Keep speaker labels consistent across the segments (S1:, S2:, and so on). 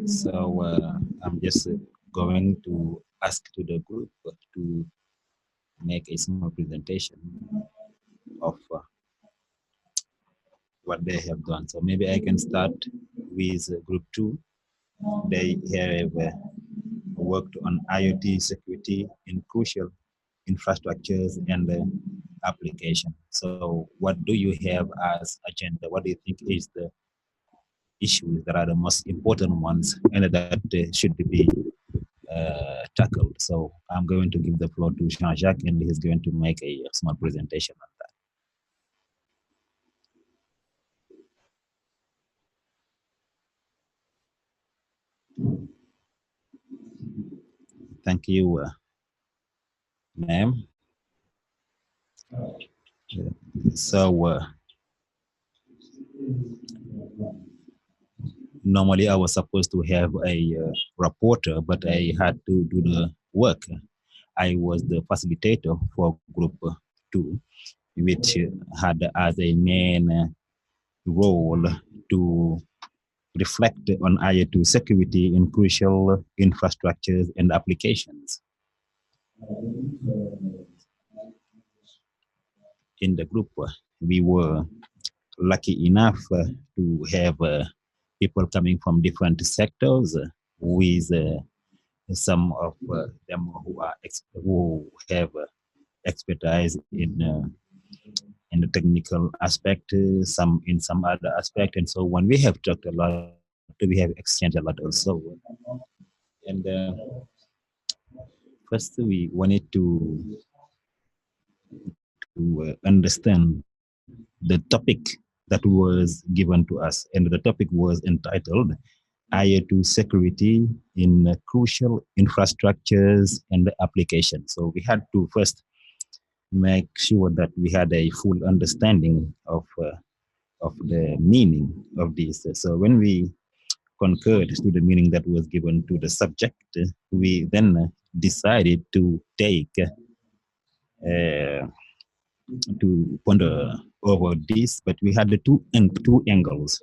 S1: So I'm just going to ask to the group to make a small presentation of what they have done. So maybe I can start with group 2. They have worked on IoT security in crucial infrastructures and application. So what do you have as agenda? What do you think is the issues that are the most important ones and that should be tackled? So I'm going to give the floor to Jean-Jacques, and he's going to make a small presentation on that. Thank you, ma'am. So normally I was supposed to have a reporter, but I had to do the work. I was the facilitator for group 2, which had as a main role to reflect on IoT security in crucial infrastructures and applications. In the group, we were lucky enough to have people coming from different sectors with some of them who have expertise in the technical aspect, some in some other aspect, and so when we have talked a lot, we have exchanged a lot also. And first, we wanted to understand the topic that was given to us, and the topic was entitled IoT security in crucial infrastructures and applications. So we had to first make sure that we had a full understanding of the meaning of this. So when we concurred to the meaning that was given to the subject, we then decided to take to ponder over this, but we had the two angles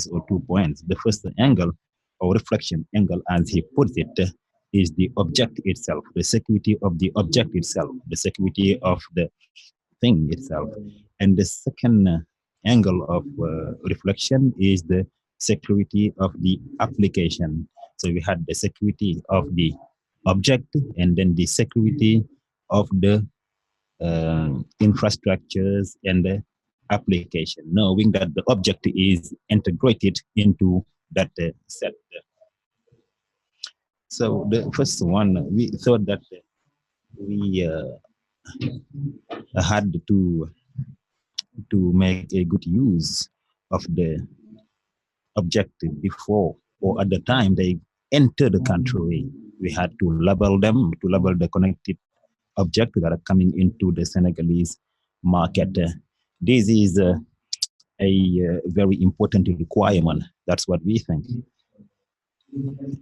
S1: or 2 points. The first angle, or reflection angle, as he puts it, is the object itself, the security of the object itself, the security of the thing itself. And the second angle of reflection is the security of the application. So we had the security of the object, and then the security of the infrastructures and the application, knowing that the object is integrated into that set. So the first one, we thought that we had to make a good use of the objective before or at the time they enter the country. We had to label them, to label the connected objects that are coming into the Senegalese market. This is a very important requirement. That's what we think.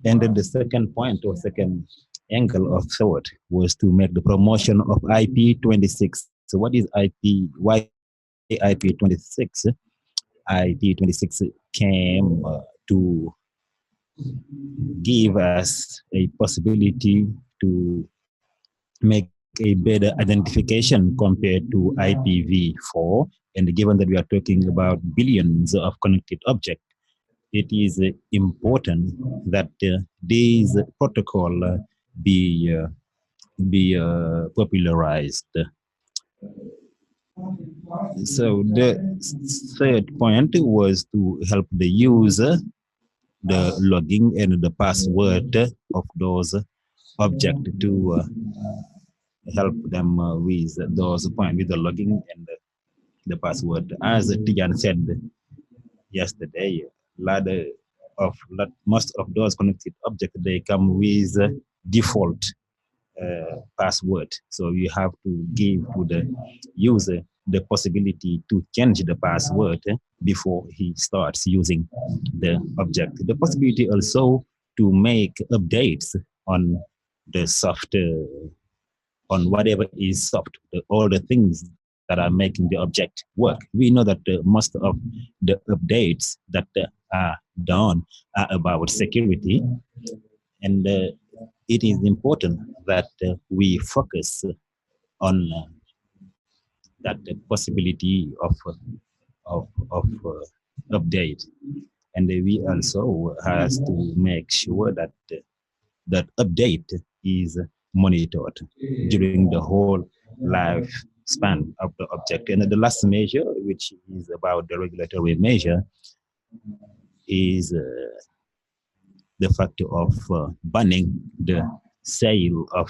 S1: And then the second point or second angle of thought was to make the promotion of IP26. So what is IP? Why IP26? IP26 came to give us a possibility to make a better identification compared to IPv4. And given that we are talking about billions of connected objects, it is important that this protocol be popularized. So the third point was to help the user, the logging and the password of those objects, to help them with those points, with the logging and the password. As Tijan said yesterday, most of those connected objects, they come with default password. So you have to give to the user the possibility to change the password before he starts using the object. The possibility also to make updates on the software, on whatever is soft, all the things that are making the object work. We know that most of the updates that are done are about security, and it is important that we focus on that possibility of update, and we also has to make sure that that update is monitored during the whole lifespan of the object. And the last measure, which is about the regulatory measure, is the factor of banning the sale of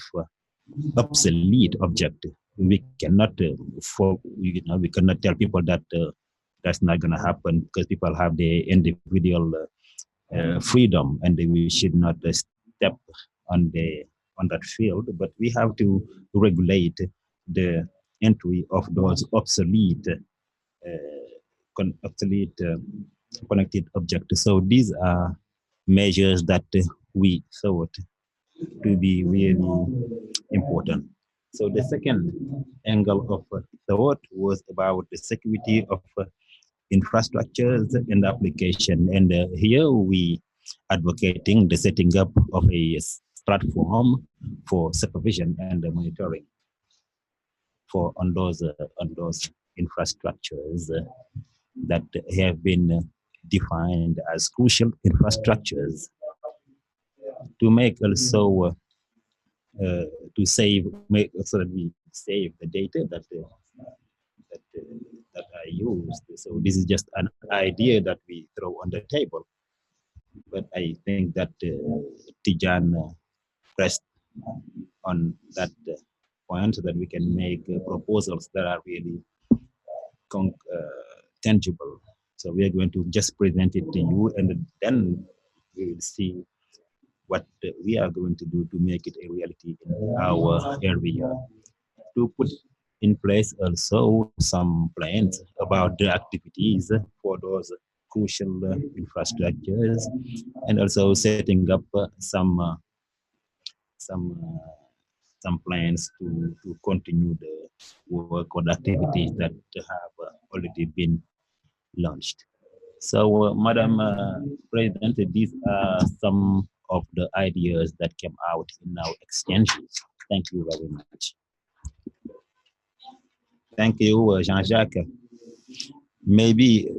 S1: obsolete object. We cannot, we cannot tell people that that's not going to happen because people have their individual freedom, and we should not step on that field. But we have to regulate the entry of those obsolete connected objects. So these are measures that we thought to be really important. So the second angle of thought was about the security of infrastructures and application. And here we advocating the setting up of a platform for supervision and monitoring for on those infrastructures that have been defined as crucial infrastructures to make also to save, make so that we save the data that that are used. So this is just an idea that we throw on the table, but I think that Tijan pressed on that point so that we can make proposals that are really tangible. So we are going to just present it to you, and then we will see what we are going to do to make it a reality in our area. To put in place also some plans about the activities for those crucial infrastructures, and also setting up some uh, some plans to continue the work or the activities that have already been launched. So, Madam President, these are some of the ideas that came out in our exchanges. Thank you very much. Thank you, Jean-Jacques. Maybe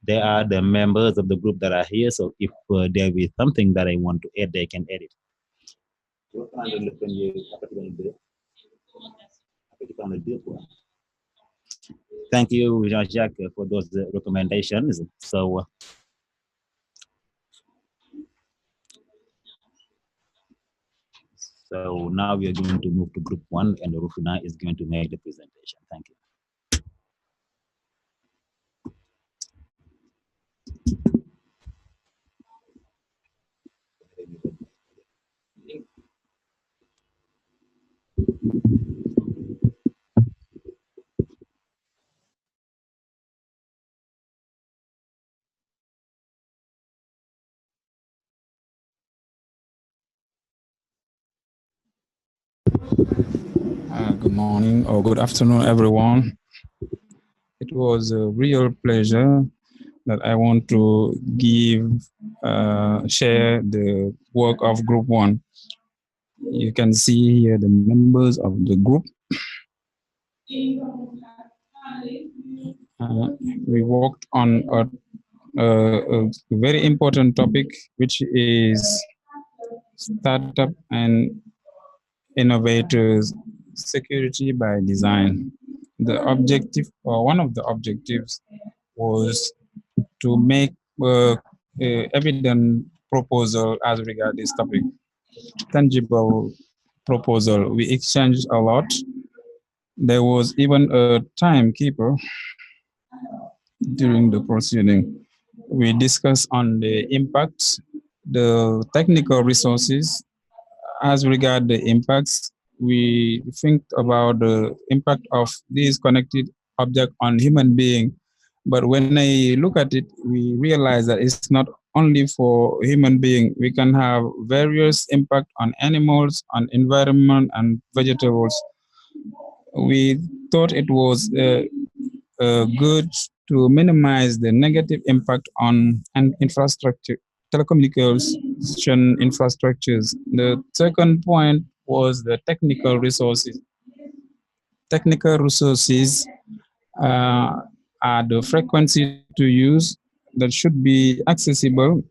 S1: there are the members of the group that are here, so if there is something that I want to add, they can add it. Thank you, Jean-Jacques, for those recommendations. So now we are going to move to group one, and Rufina is going to make the presentation. Thank you.
S2: Good morning or good afternoon, everyone. It was a real pleasure that I want to share the work of Group 1. You can see here the members of the group. We worked on a very important topic, which is startup and innovators security by design. The objective, or one of the objectives, was to make evident proposal as regard this topic, tangible proposal. We exchanged a lot. There was even a timekeeper during the proceeding. We discussed on the impacts, the technical resources. As regard the impacts, we think about the impact of these connected objects on human being. But when I look at it, we realize that it's not only for human being. We can have various impact on animals, on environment, and vegetables. We thought it was a good to minimize the negative impact on infrastructure, telecommunication infrastructures. The second point was the technical resources. Technical resources are the frequency to use that should be accessible,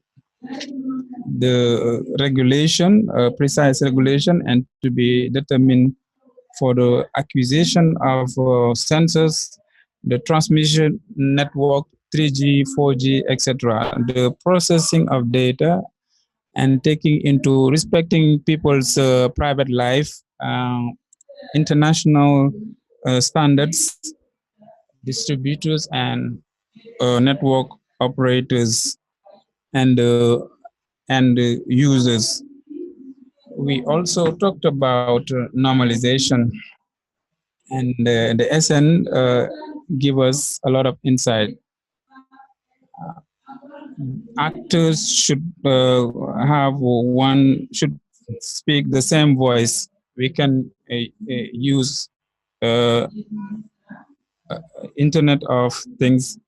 S2: the regulation, precise regulation, and to be determined for the acquisition of sensors, the transmission network, 3G, 4G, etc., the processing of data, and taking into respecting people's private life, international standards, distributors, and network operators, and users. We also talked about normalization, and the SN give us a lot of insight. Actors should should speak the same voice. We can use uh, Internet of Things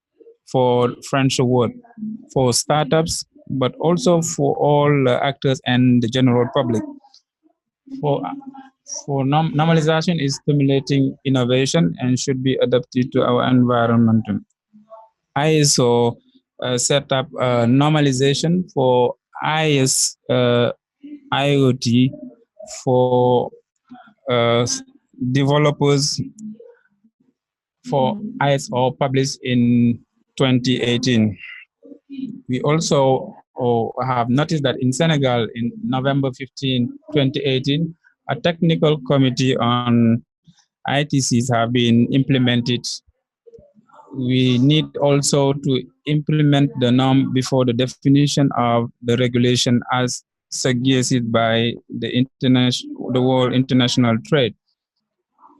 S2: for French word for startups, but also for all actors and the general public. For normalization is stimulating innovation and should be adapted to our environment. ISO set up normalization for IoT for developers for ISO published in 2018. We also have noticed that in Senegal in November 15, 2018, a technical committee on ITCs have been implemented. We need also to implement the norm before the definition of the regulation as suggested by the World International Trade.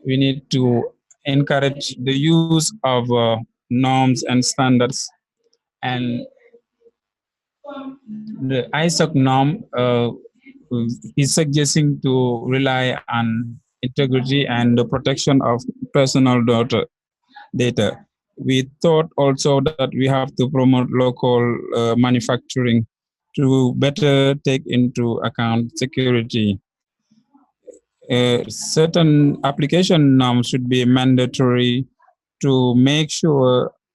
S2: We need to encourage the use of norms and standards, and the ISOC norm is suggesting to rely on integrity and the protection of personal data. We thought also that we have to promote local manufacturing to better take into account security. Certain application norms should be mandatory to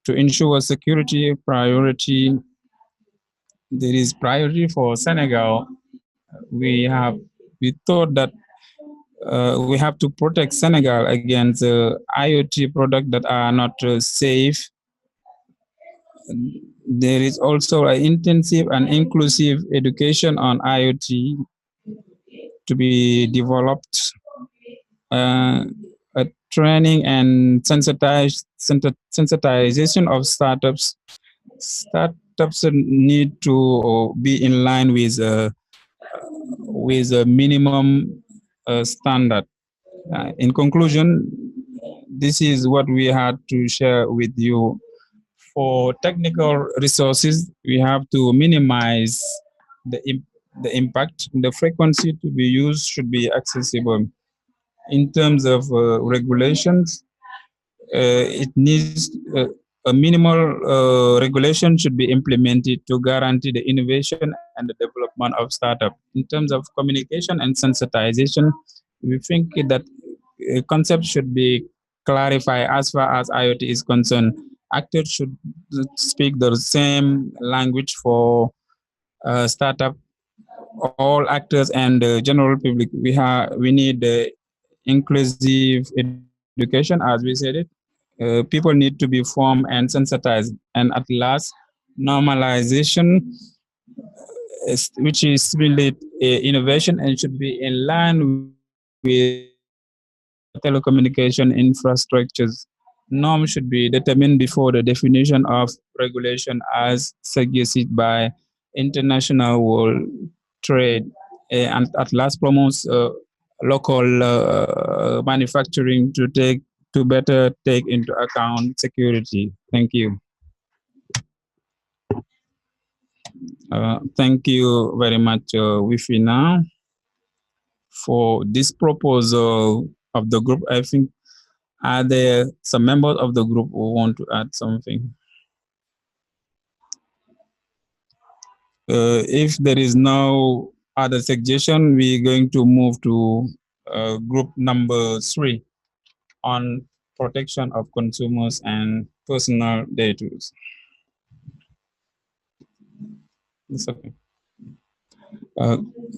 S2: ensure security priority. There is priority for Senegal. We thought that we have to protect Senegal against IoT products that are not safe. There is also an intensive and inclusive education on IoT to be developed. A training and sensitization of startups. Startups need to be in line with a minimum standard. In conclusion, this is what we had to share with you. For technical resources, we have to minimize the impact. The frequency to be used should be accessible. In terms of regulations, it needs a minimal regulation should be implemented to guarantee the innovation and the development of startup. In terms of communication and sensitization, we think that concepts should be clarified as far as IoT is concerned. Actors should speak the same language for startup, all actors and the general public. We need inclusive education, as we said it. People need to be formed and sensitized, and at last, normalization, which is stimulate innovation and should be in line with telecommunication infrastructures. Norms should be determined before the definition of regulation as suggested by international world trade, and at last promotes local manufacturing to better take into account security. Thank you. Thank you very much, Wifina, for this proposal of the group. I think are there some members of the group who want to add something? If there is no other suggestion, we're going to move to group number 3 on protection of consumers and personal data. It's okay.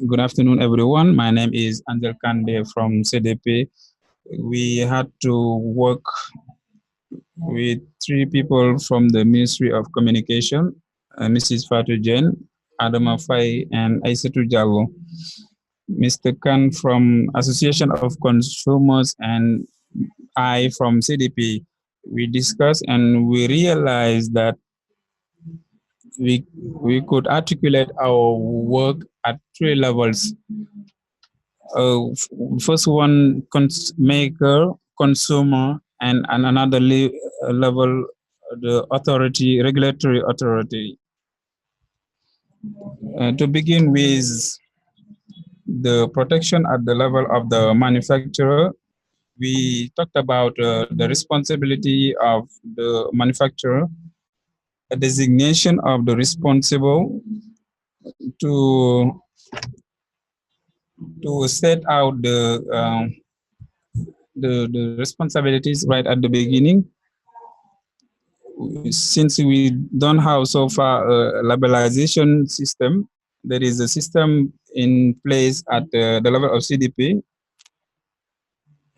S2: Good afternoon, everyone. My name is Angel Kande from CDP. We had to work with 3 people from the Ministry of Communication, Mrs. Fatou Jain, Adama Faye, and Aissatou Diallo. Mr. Khan from Association of Consumers and I from CDP. We discussed and we realized that we could articulate our work at 3 levels. First one, maker, consumer, and another level, the authority, regulatory authority. To begin with, the protection at the level of the manufacturer, we talked about the responsibility of the manufacturer, a designation of the responsible to set out the responsibilities right at the beginning. Since we don't have so far a labelization system, there is a system in place at the level of CDP,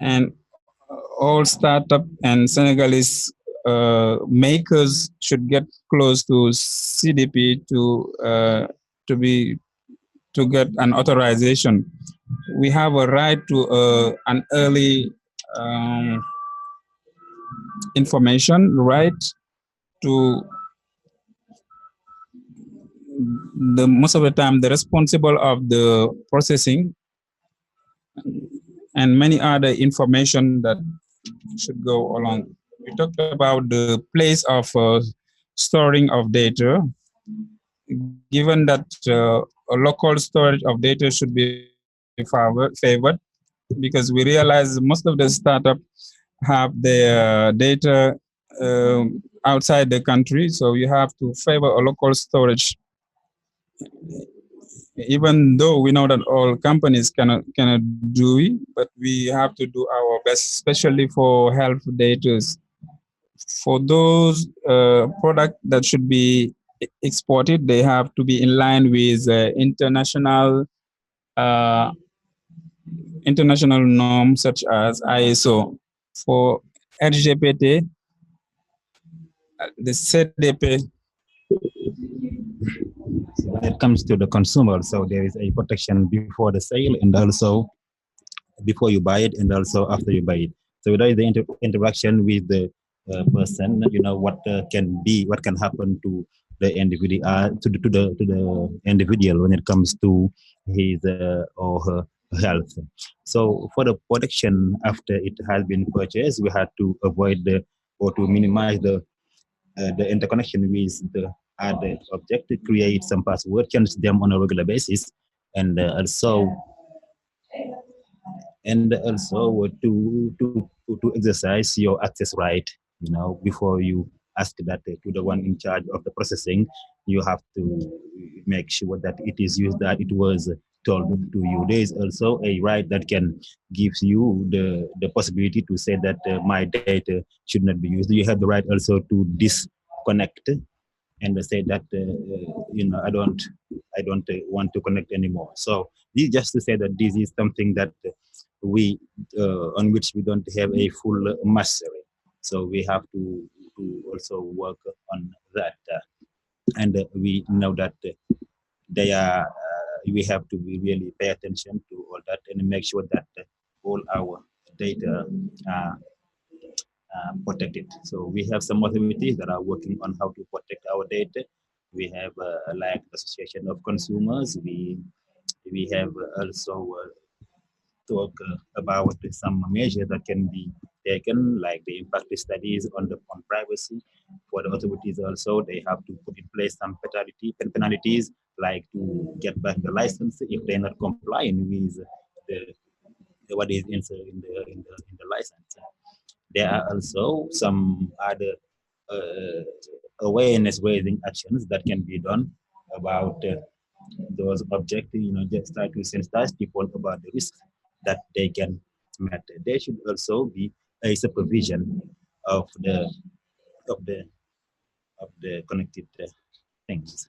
S2: and all startup and Senegalese makers should get close to CDP to get an authorization. We have a right to an early information, right to the most of the time the responsible of the processing and many other information that should go along. We talked about the place of storing of data, given that a local storage of data should be favored, because we realize most of the startup have their data outside the country, so you have to favor a local storage, even though we know that all companies cannot do it, but we have to do our best, especially for health data. For those products that should be exported, they have to be in line with uh, international norms such as ISO. For LGBT, the CDP.
S1: When it comes to the consumer, so there is a protection before the sale and also before you buy it and also after you buy it. So there is the interaction with the person. You know what what can happen to the individual, to the individual when it comes to his or her health. So for the protection after it has been purchased, we had to avoid or to minimize the interconnection with the other object, to create some password, change them on a regular basis, and also to exercise your access right. You know, before you ask that to the one in charge of the processing, you have to make sure that it is used that it was told to you. There is also a right that can gives you the possibility to say that my data should not be used. You have the right also to disconnect and say that I don't want to connect anymore. So this just to say that this is something that we on which we don't have a full mastery. So we have to also work on that, and we know that they are. We have to really pay attention to all that and make sure that all our data are protected. So we have some authorities that are working on how to protect our data. We have like Association of Consumers. We have also talk about some measures that can be taken, like the impact studies on privacy. For the authorities also, they have to put in place some penalties, like to get back the license if they're not complying with what is in the license. There are also some other awareness raising actions that can be done about those objectives, just try to sensitize people about the risks that they can meet. There should also be a supervision of the of the of the connected things.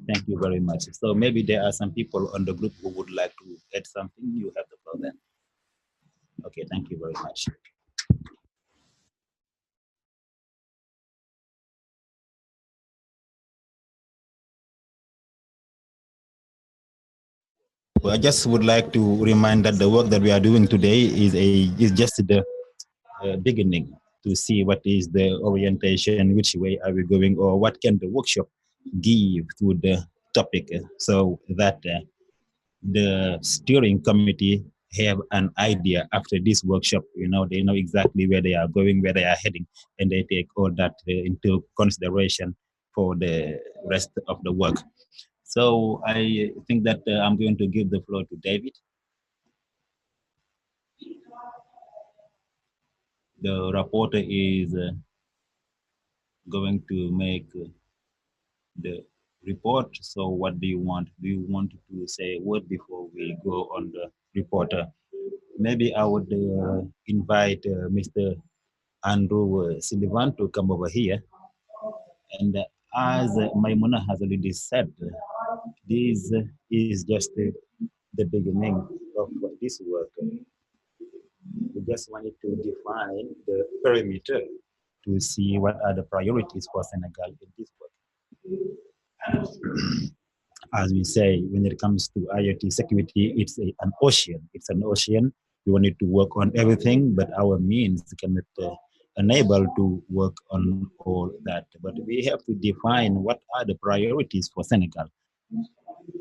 S1: Thank you very much. So maybe there are some people on the group who would like to add something. You have the floor then. Okay, thank you very much. Well, I just would like to remind that the work that we are doing today is just the beginning to see what is the orientation, which way are we going, or what can the workshop give to the topic, so that the steering committee have an idea after this workshop. They know exactly where they are going, where they are heading, and they take all that into consideration for the rest of the work. So I think that I'm going to give the floor to David. The reporter is going to make the report. So what do you want? Do you want to say a word before we go on the reporter? Maybe I would invite Mr. Andrew Sullivan to come over here. And as Maimuna has already said, this is just the beginning of this work. We just wanted to define the perimeter to see what are the priorities for Senegal in this work. As we say, when it comes to IoT security, it's an ocean. It's an ocean. We wanted to work on everything, but our means cannot enable to work on all that. But we have to define what are the priorities for Senegal,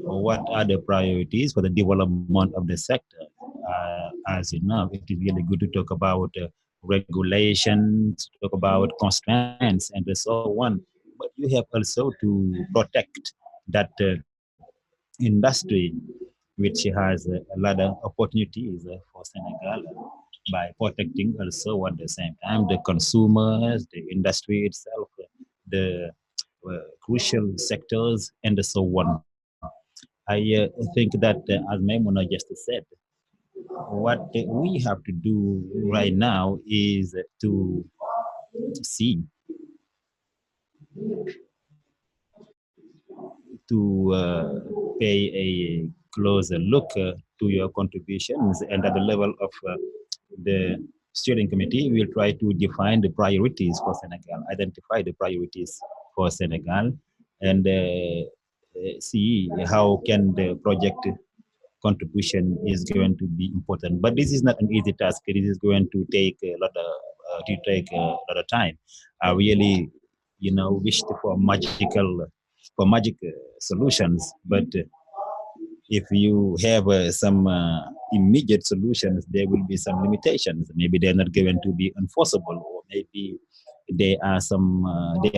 S1: or what are the priorities for the development of the sector. As you know, it is really good to talk about regulations, talk about constraints, and so on. But you have also to protect that industry, which has a lot of opportunities for Senegal by protecting also at the same time the consumers, the industry itself, the crucial sectors, and so on. I think that, as Maimuna just said, what we have to do right now is to see, to pay a closer look to your contributions, and at the level of the steering committee, we will try to define the priorities for Senegal, identify the priorities for Senegal, and see how can the project contribution is going to be important. But this is not an easy task. This is going to take a lot of time. I really, wished for magic solutions, but if you have some immediate solutions, there will be some limitations. Maybe they're not going to be enforceable, or maybe there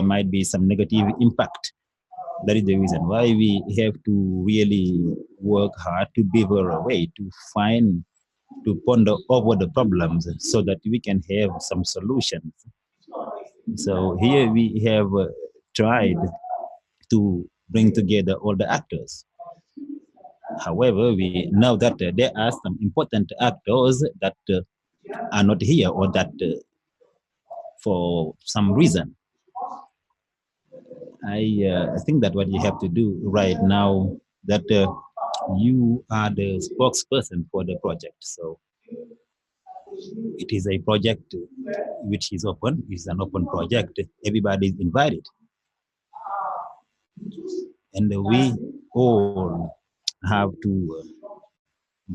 S1: might be some negative impact. That is the reason why we have to really work hard to beaver away, to ponder over the problems so that we can have some solutions. So here we have tried to bring together all the actors. However, we know that there are some important actors that are not here, or that for some reason. I think that what you have to do right now, that you are the spokesperson for the project. So it is a project which is open. It's an open project. Everybody is invited, and we all have to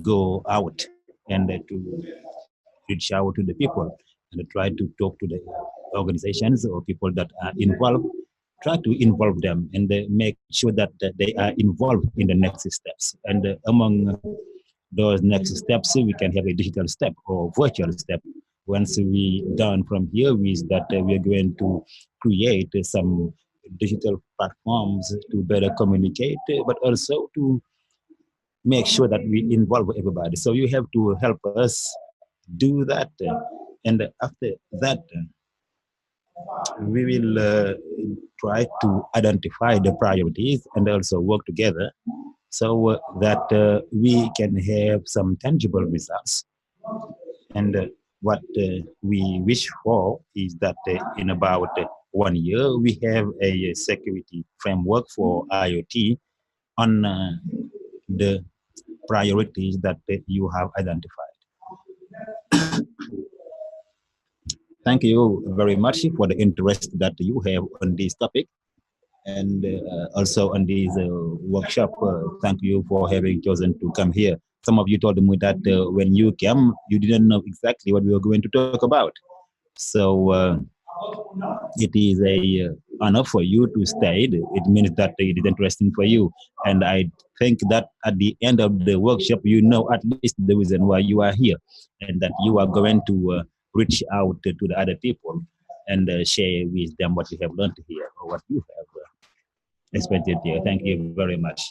S1: go out and to reach out to the people and try to talk to the organizations or people that are involved. Try to involve them and make sure that they are involved in the next steps. And among those next steps, we can have a digital step or virtual step. Once we done from here, is that we are going to create some digital platforms to better communicate, but also to make sure that we involve everybody. So you have to help us do that. And after that, we will try to identify the priorities and also work together so that we can have some tangible results. And what we wish for is that in about 1 year, we have a security framework for IoT on the priorities that you have identified. Thank you very much for the interest that you have on this topic and also on this workshop. Thank you for having chosen to come here. Some of you told me that when you came, you didn't know exactly what we were going to talk about. So it is a honor for you to stay. It means that it is interesting for you. And I think that at the end of the workshop, you know at least the reason why you are here and that you are going to reach out to the other people and share with them what you have learned here or what you have expected here. Thank you very much.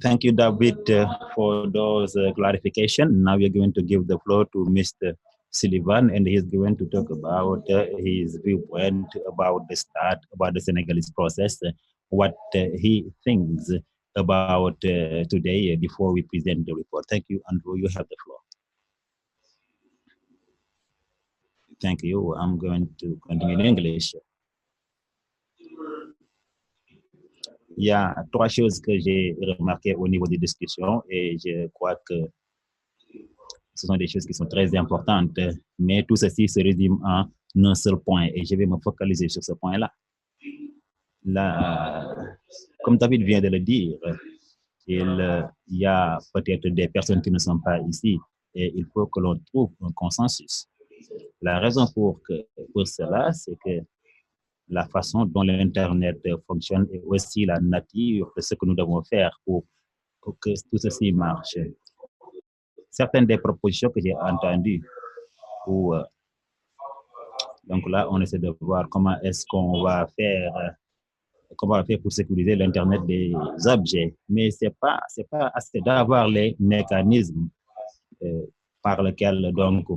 S1: Thank you, David, for those clarifications. Now we are going to give the floor to Mr. Sullivan, and he's going to talk about his viewpoint about the start, about the Senegalese process, what he thinks about today before we present the report. Thank you, Andrew. You have the floor. Thank you. I'm going to continue in English. Il y a trois choses que j'ai remarquées au niveau des discussions et je crois que ce sont des choses qui sont très importantes, mais tout ceci se résume en un seul point et je vais me focaliser sur ce point-là. Là, comme David vient de le dire, il y a peut-être des personnes qui ne sont pas ici et il faut que l'on trouve un consensus. La raison pour cela, c'est que la façon dont l'Internet fonctionne et aussi la nature de ce que nous devons faire pour que tout ceci marche. Certaines des propositions que j'ai entendues, où, donc là, on essaie de voir comment est-ce qu'on va faire, pour sécuriser l'Internet des objets, mais c'est pas assez d'avoir les mécanismes par lesquels donc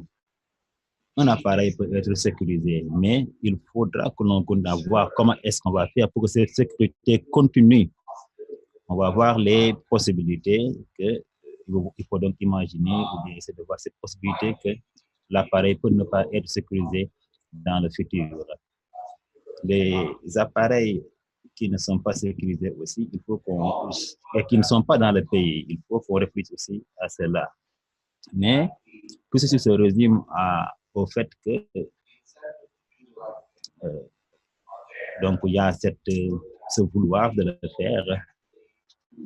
S1: un appareil peut être sécurisé, mais il faudra que l'on connaisse voir comment est-ce qu'on va faire pour que cette sécurité continue. On va voir les possibilités que il faut donc imaginer ou bien essayer de voir cette possibilité que l'appareil peut ne pas être sécurisé dans le futur. Les appareils qui ne sont pas sécurisés aussi, il faut qu'on, et qui ne sont pas dans le pays, il faut qu'on réfléchisse aussi à cela. Mais tout ceci se résume au fait que donc il y a ce vouloir de le faire.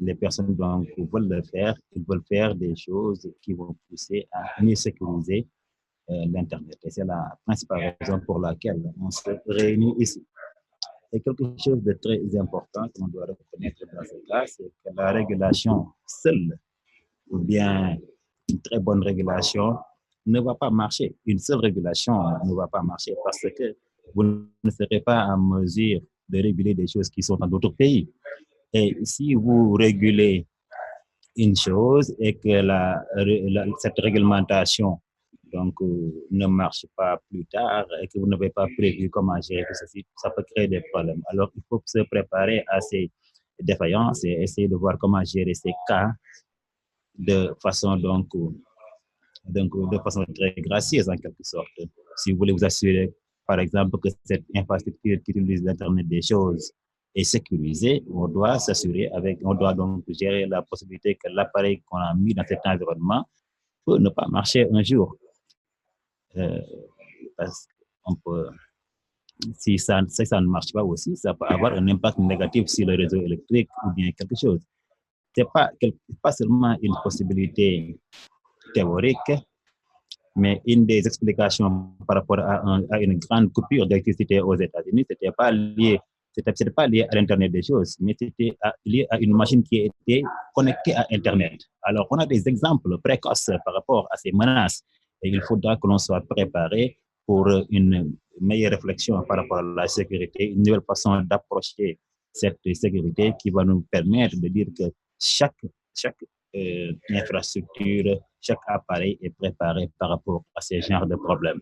S1: Les personnes donc veulent le faire, ils veulent faire des choses qui vont pousser à mieux sécuriser l'Internet. Et c'est la principale raison pour laquelle on se réunit ici. Et quelque chose de très important qu'on doit reconnaître dans ce cas, c'est que la régulation seule, ou bien une très bonne régulation, ne va pas marcher. Une seule régulation ne va pas marcher parce que vous ne serez pas en mesure de réguler des choses qui sont dans d'autres pays. Et si vous régulez une chose et que cette réglementation donc, ne marche pas plus tard et que vous n'avez pas prévu comment gérer tout ceci, ça peut créer des problèmes. Alors, il faut se préparer à ces défaillances et essayer de voir comment gérer ces cas de façon de façon très gracieuse en quelque sorte. Si vous voulez vous assurer, par exemple, que cette infrastructure qui utilise l'Internet des choses est sécurisée, on doit s'assurer on doit donc gérer la possibilité que l'appareil qu'on a mis dans cet environnement peut ne pas marcher un jour. Parce qu'on peut, si ça ne marche pas aussi, ça peut avoir un impact négatif sur le réseau électrique ou bien quelque chose. C'est pas seulement une possibilité théorique, mais une des explications par rapport à une grande coupure d'électricité aux États-Unis, c'était pas lié à l'Internet des choses, mais c'était lié à une machine qui était connectée à Internet. Alors, on a des exemples précoces par rapport à ces menaces et il faudra que l'on soit préparé pour une meilleure réflexion par rapport à la sécurité, une nouvelle façon d'approcher cette sécurité qui va nous permettre de dire que chaque infrastructure, chaque appareil est préparé par rapport à ce genre de problèmes.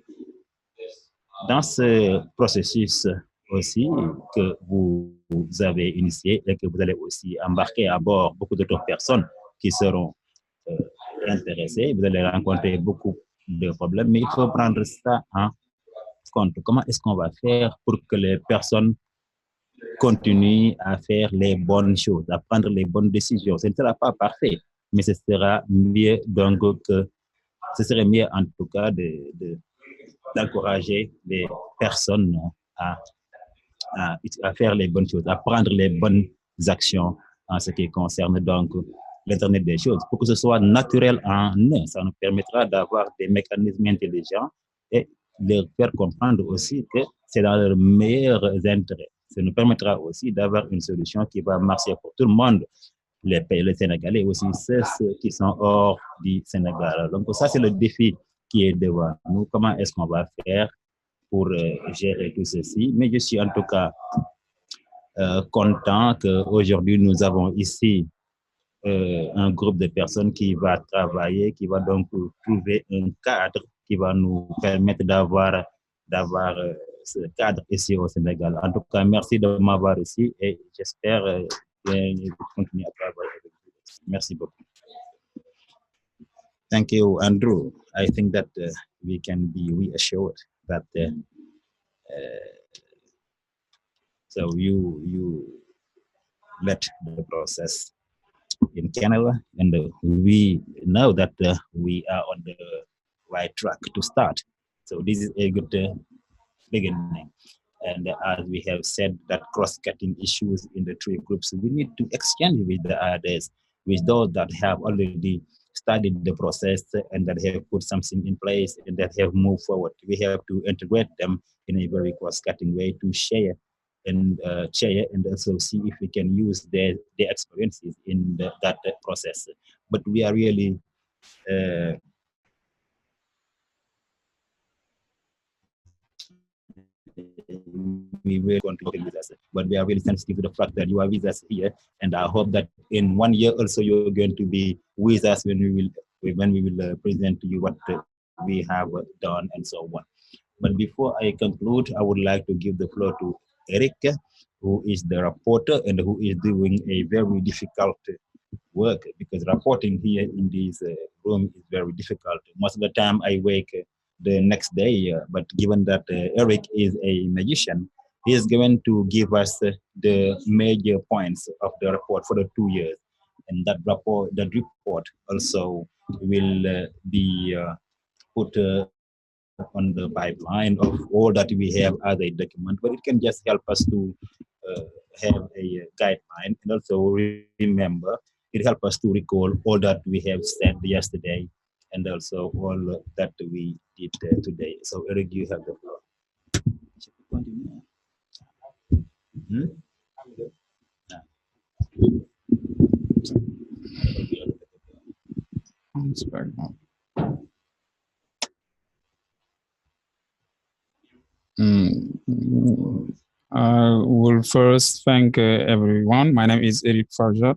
S1: Dans ce processus aussi que vous avez initié et que vous allez aussi embarquer à bord beaucoup d'autres personnes qui seront intéressées, vous allez rencontrer beaucoup de problèmes, mais il faut prendre ça en compte. Comment est-ce qu'on va faire pour que les personnes continuent à faire les bonnes choses, à prendre les bonnes décisions? Ce ne sera pas parfait, mais ce sera mieux donc que ce serait mieux en tout cas d'encourager les personnes à faire les bonnes choses, à prendre les bonnes actions en ce qui concerne donc l'Internet des choses, pour que ce soit naturel en eux. Ça nous permettra d'avoir des mécanismes intelligents et leur faire comprendre aussi que c'est dans leurs meilleurs intérêts. Ça nous permettra aussi d'avoir une solution qui va marcher pour tout le monde, les Sénégalais aussi, ceux qui sont hors du Sénégal. Donc ça, c'est le défi qui est devant nous. Comment est-ce qu'on va faire pour gérer tout ceci? Mais je suis en tout cas content qu'aujourd'hui, nous avons ici un groupe de personnes qui va travailler, qui va donc trouver un cadre qui va nous permettre d'avoir ce cadre ici au Sénégal. En tout cas, merci de m'avoir ici et j'espère continuer à travailler avec vous. Merci beaucoup. Thank you, Andrew. I think that we can be reassured that so you led the process in Canada, and we know that we are on the right track to start. So this is a good beginning. And as we have said, that cross-cutting issues in the three groups, we need to exchange with the others, with those that have already studied the process and that have put something in place and that have moved forward. We have to integrate them in a very cross-cutting way to share and also see if we can use their experiences in that process. But we are really we will continue with us, but we are really sensitive to the fact that you are with us here, and I hope that in 1 year also you're going to be with us when we will present to you what we have done and so on. But before I conclude, I would like to give the floor to Eric, who is the reporter and who is doing a very difficult work, because reporting here in this room is very difficult. Most of the time I wake the next day, but given that Eric is a magician, he is going to give us the major points of the report for the 2 years. And that report also will be put on the pipeline of all that we have as a document, but it can just help us to have a guideline, and also remember, it helps us to recall all that we have said yesterday and also all that we did today. So Eric, you have the floor.
S2: I will first thank everyone. My name is Eric Farjat.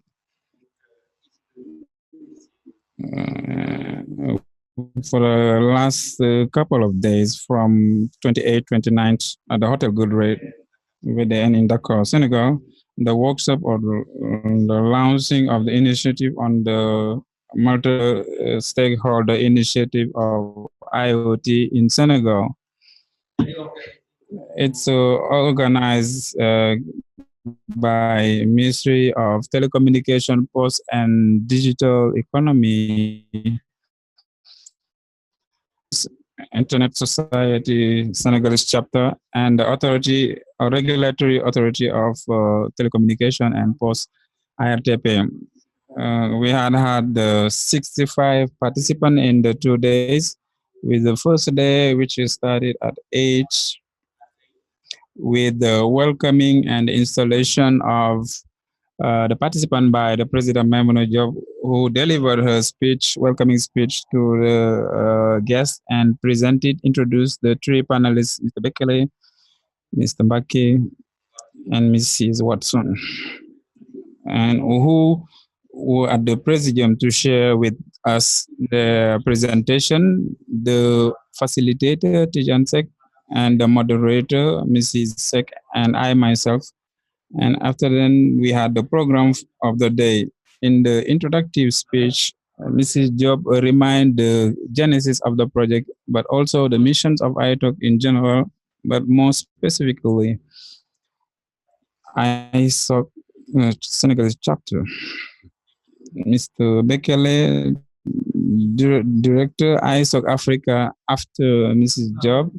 S2: For the last couple of days, from 28th, 29th, at the Hotel Good Rate within in Dakar, Senegal, the workshop or the launching of the initiative on the multi-stakeholder initiative of IoT in Senegal. It's organized by Ministry of Telecommunications, Post and Digital Economy, Internet Society, Senegal Chapter, and the authority, a regulatory authority of Telecommunication and Post, ARTP. We had 65 participants in the 2 days, with the first day, which started at 8, with the welcoming and installation of the participant by the President Maimouna Diop, who delivered her speech, welcoming speech to the guests and introduced the three panelists, Mr. Bekele, Mr. Mbaki, and Mrs. Watson, and who were at the presidium to share with us the presentation, the facilitator, Tijan Sek, and the moderator, Mrs. Sek, and I myself. And after then, we had the program of the day. In the introductory speech, Mrs. Job reminded the genesis of the project, but also the missions of ITOC in general, but more specifically, ISOC Senegal Chapter. Mr. Bekele, Director ISOC Africa after Mrs. Job,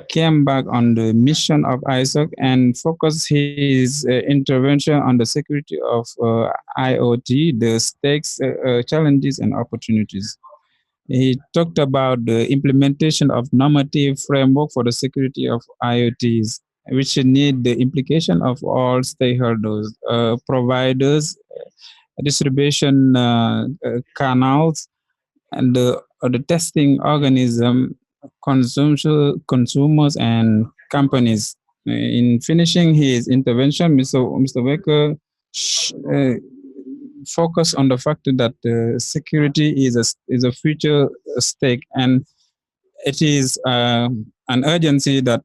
S2: came back on the mission of ISOC and focused his intervention on the security of IoT, the stakes, challenges, and opportunities. He talked about the implementation of normative framework for the security of IoTs, which need the implication of all stakeholders, providers, distribution canals, and the testing organism, consumers, and companies. In finishing his intervention, Mr. Baker focused on the fact that security is a future stake, and it is an urgency that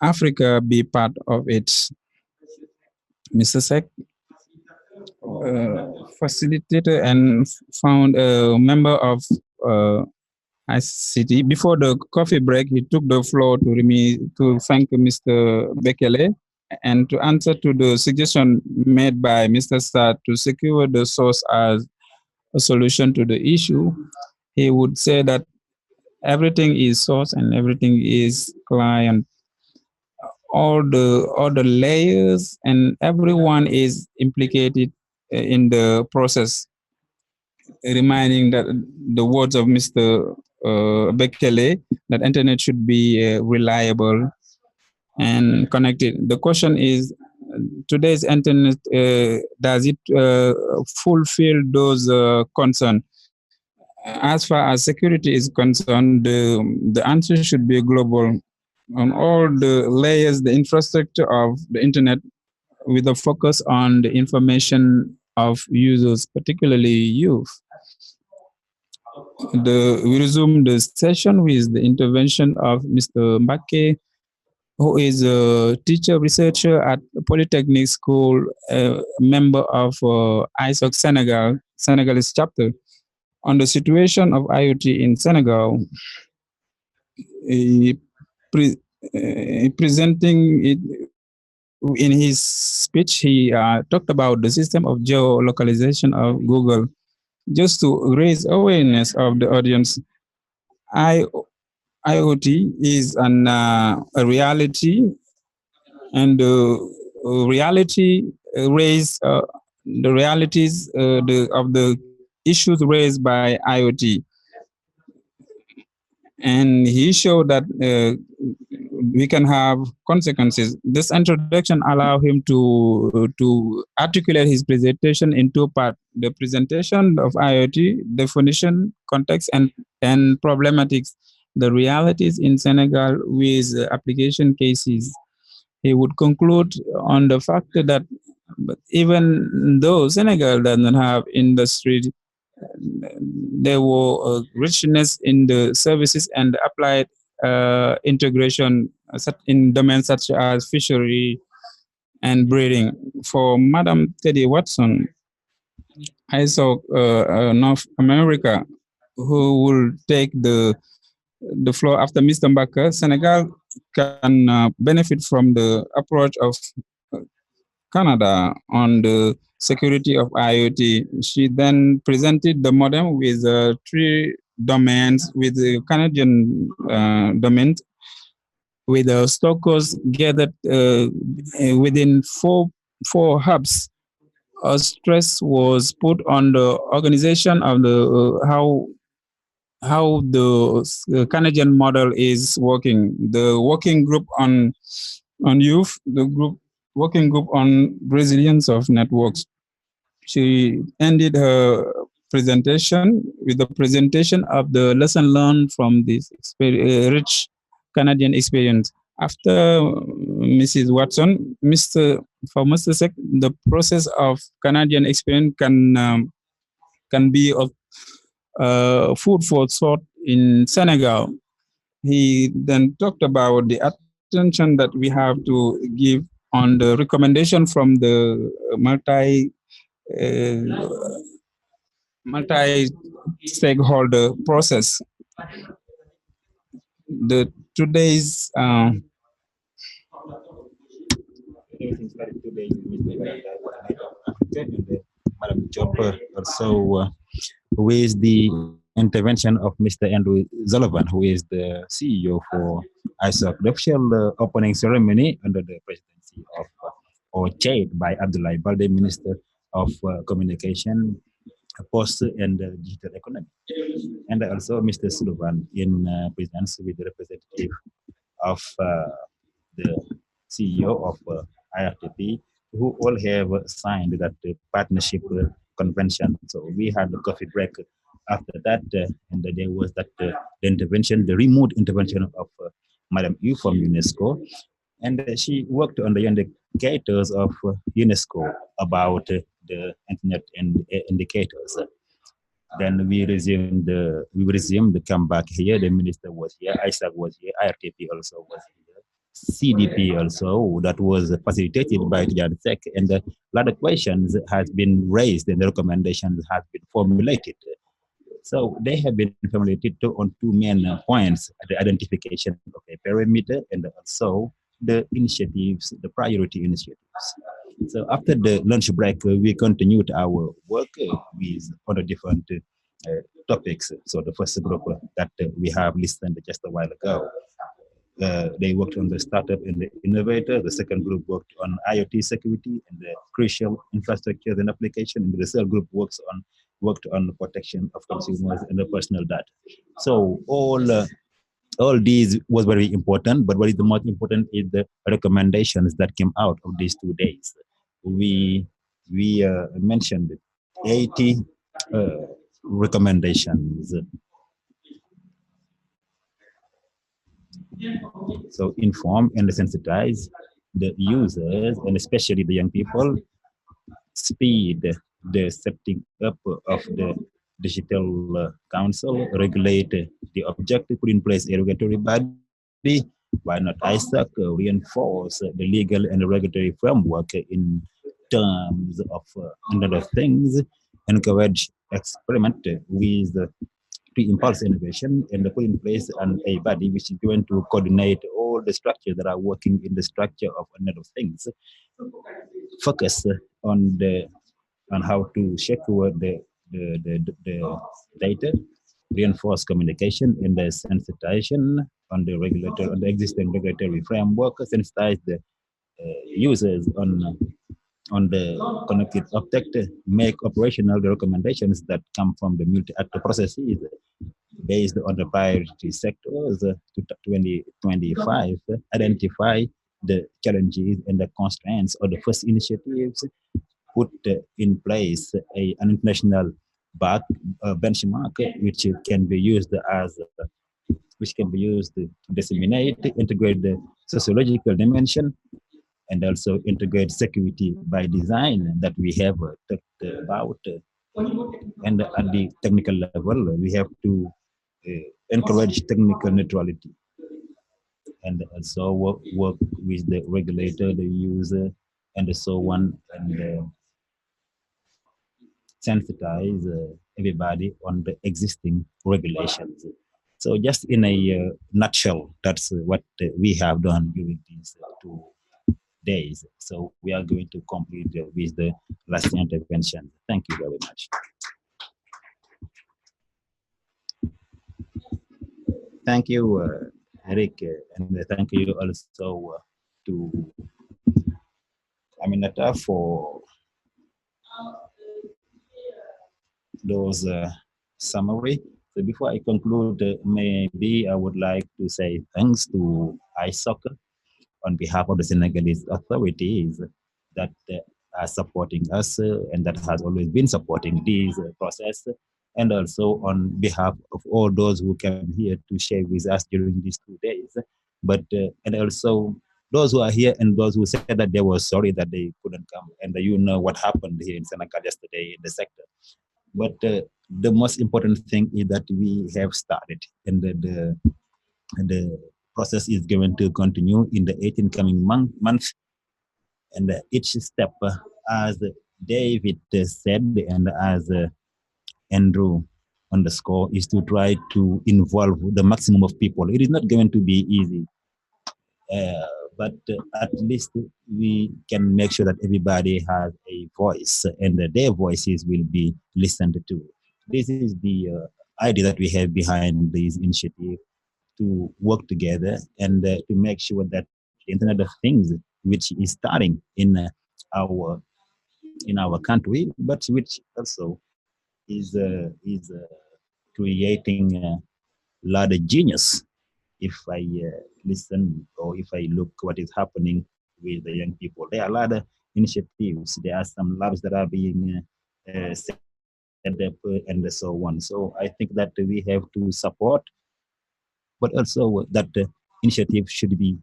S2: Africa be part of it. Mr. Sek facilitated and found a member of ICT. Before the coffee break, he took the floor to thank Mr. Bekele and to answer to the suggestion made by Mr. Sad to secure the source as a solution to the issue. He would say that everything is source and everything is client. All the layers and everyone is implicated in the process, reminding that the words of Mr. Bekele that internet should be reliable and connected. The question is, today's internet, does it fulfill those concerns? As far as security is concerned, the answer should be global on all the layers, the infrastructure of the internet, with a focus on the information of users, particularly youth. We resume the session with the intervention of Mr. Mbake, who is a teacher researcher at Polytechnic School, a member of ISOC Senegalese chapter, on the situation of IoT in Senegal. Presenting it in his speech, he talked about the system of geolocalization of Google. Just to raise awareness of the audience, IoT is a reality, and the reality raise the realities of the issues raised by IoT, and he showed that we can have consequences. This introduction allowed him to articulate his presentation in two parts: the presentation of IoT, definition, context, and problematics, the realities in Senegal with application cases. He would conclude on the fact that even though Senegal does not have industry, there were richness in the services and applied integration in domains such as fishery and breeding. For Madam Teddy Watson, I saw North America, who will take the floor after Mr. Mbaka. Senegal can benefit from the approach of Canada on the security of IoT. She then presented the model with three domains, with the Canadian domain, with the stockers gathered within four hubs. Stress was put on the organization of the how the Canadian model is working. The working group on youth, the working group on resilience of networks. She ended her presentation with the presentation of the lesson learned from this rich Canadian experience. After Mrs. Watson. For Mr. Sek, the process of Canadian experience can be of food for thought in Senegal. He then talked about the attention that we have to give on the recommendation from the multi-stakeholder process. The today's
S1: Madam Chopper also who is the intervention of Mr. Andrew Sullivan, who is the CEO for ISOC. The official opening ceremony under the presidency of or chaired by Abdoulaye Balde, Minister of Communication, Post and Digital Economy. And also Mr. Sullivan in presence with the representative of the CEO of ARTP, who all have signed that partnership convention. So we had the coffee break after that, and there was that the intervention, the remote intervention of Madam Yu from UNESCO, and she worked on the indicators of UNESCO about the internet and indicators. Then we resumed the comeback here. The minister was here, ISAC was here, IRTP also was here, CDP also, that was facilitated by Tijan Sek, and a lot of questions has been raised and the recommendations have been formulated. So they have been formulated on two main points: the identification of a parameter and also the initiatives, the priority initiatives. So after the lunch break, we continued our work with other different topics. So the first group that we have listened just a while ago, they worked on the startup and the innovator. The second group worked on IoT security and the crucial infrastructure and application. And the third group worked on the protection of consumers and the personal data. So all these was very important, but what is the most important is the recommendations that came out of these 2 days. We mentioned 80 recommendations. So inform and sensitize the users and especially the young people, speed the setting up of the digital council, regulate the objective, put in place a regulatory body, why not ISAC, reinforce the legal and regulatory framework in terms of another things, encourage experiment with to impulse innovation and put in place a body which is going to coordinate all the structures that are working in the structure of another things. Focus on how to secure the data, reinforce communication and the sensitization on the existing regulatory framework, sensitize the users on the connected object, make operational the recommendations that come from the multi-actor processes based on the priority sectors to 2025, identify the challenges and the constraints of the first initiatives, put in place an international benchmark which can be used to disseminate, integrate the sociological dimension, and also integrate security by design that we have talked about. And at the technical level, we have to encourage technical neutrality and also work with the regulator, the user, and so on, and sensitize everybody on the existing regulations. So just in a nutshell, that's what we have done during these 2 days. So we are going to complete with the last intervention. Thank you very much. Thank you, Eric, and thank you also to Aminata for those summary. So before I conclude, maybe I would like to say thanks to ISOC on behalf of the Senegalese authorities that are supporting us and that has always been supporting this process, and also on behalf of all those who came here to share with us during these 2 days. But and also those who are here and those who said that they were sorry that they couldn't come. And you know what happened here in Senegal yesterday in the sector. But the most important thing is that we have started, and the process is going to continue in the 18 coming months. And each step, as David said, and as Andrew underscore, is to try to involve the maximum of people. It is not going to be easy, but at least we can make sure that everybody has a voice and their voices will be listened to. This is the idea that we have behind this initiative, to work together and to make sure that the Internet of Things, which is starting our in our country, but which also is creating a lot of genius. If I listen or if I look what is happening with the young people, there are a lot of initiatives. There are some labs that are being set up and so on. So I think that we have to support, but also that initiative should be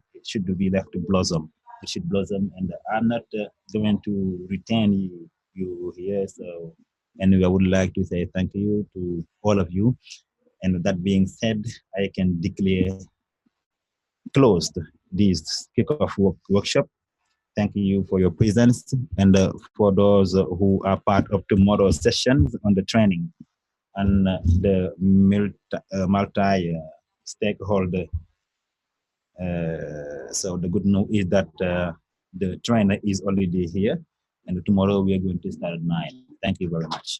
S1: left to blossom. It should blossom, and I'm not going to retain you here. So, and I would like to say thank you to all of you. And that being said, I can declare closed this kickoff workshop. Thank you for your presence, and for those who are part of tomorrow's sessions on the training and the multi stakeholder. So the good news is that the trainer is already here, and tomorrow we are going to start at 9. Thank you very much.